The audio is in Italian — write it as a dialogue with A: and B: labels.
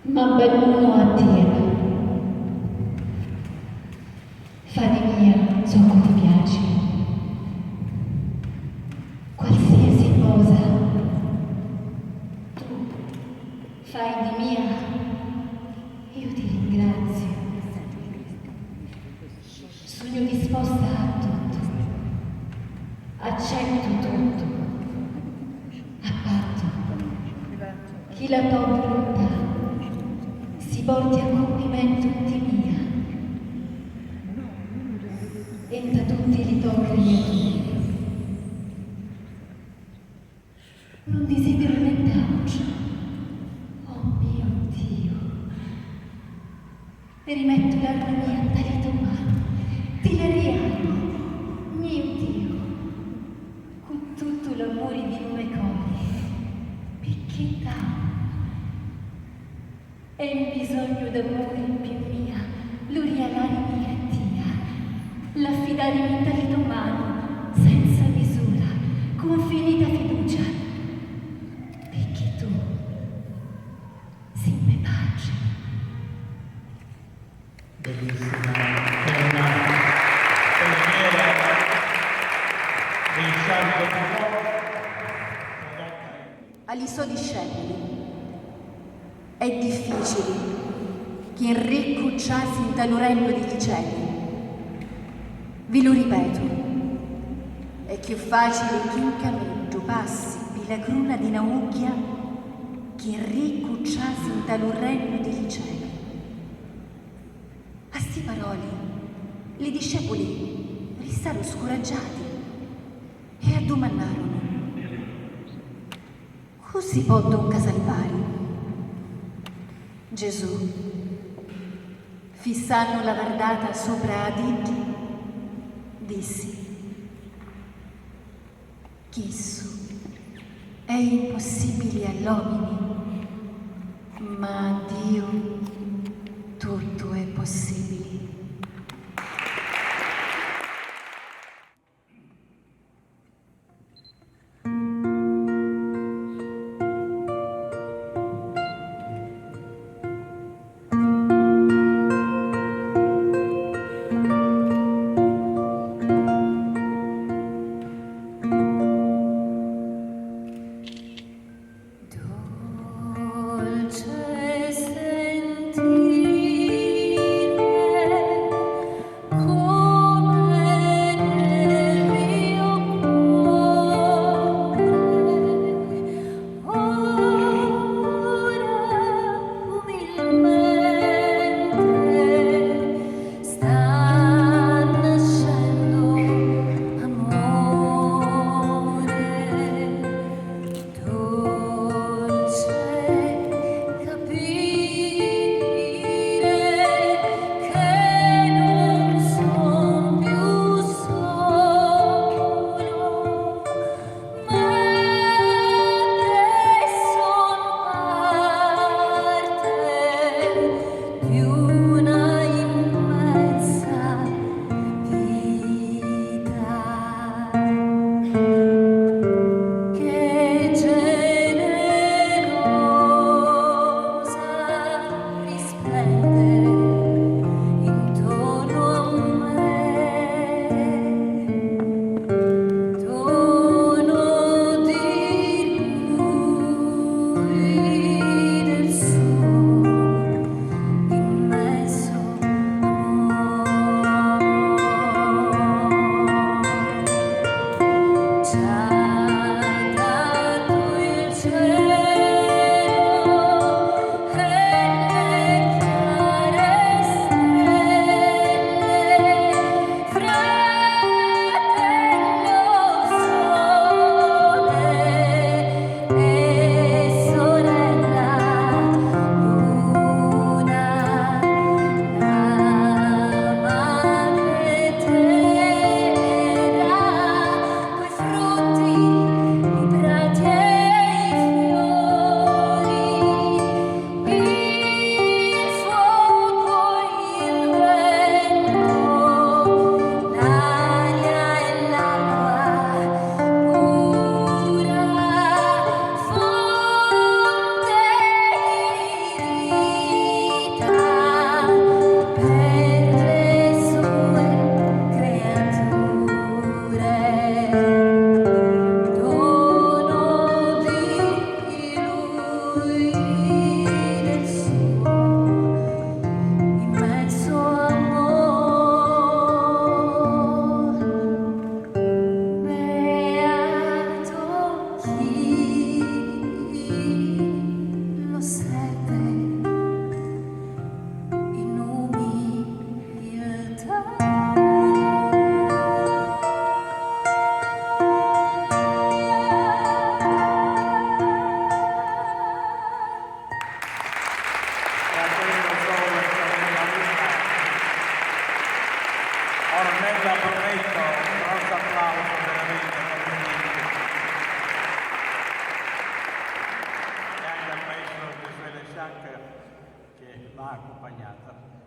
A: ma ben uno attira. Fa di mia ciò che ti piace, qualsiasi cosa tu fai di mia, io ti ringrazio. Sono disposta a tutto, accetto tutto, a patto che la tua volontà si porti a compimento di mia. Entra tutti li tuoi creatori. Non desidero nient'altro, oh mio Dio. E rimetto l'alma mia a tali tue mani, te la riamo, mio Dio, con tutto l'amore di nuove cose, perché t'amo. E un bisogno d'amore più mia, lo rialarmi a tia, l'affidarmi in tali tue mani, senza misura, con finita fiducia, perché tu sei mio pace.
B: Bellissima, una preghiera dei santi
C: agli suoi discepoli. È difficile che in ricucciarsi in tal regno degli cieli. Vi lo ripeto, è più facile che in cammino passi la cruna di Naugghia che in ricucciarsi in tal regno degli cieli. A sti parole, i discepoli restarono scoraggiati e addomandarono: così può dunque salvare? Gesù, fissando la guardata sopra Adigi, disse: Chisso è impossibile all'uomo, ma a Dio tutto è possibile. Dolce
B: ha accompagnata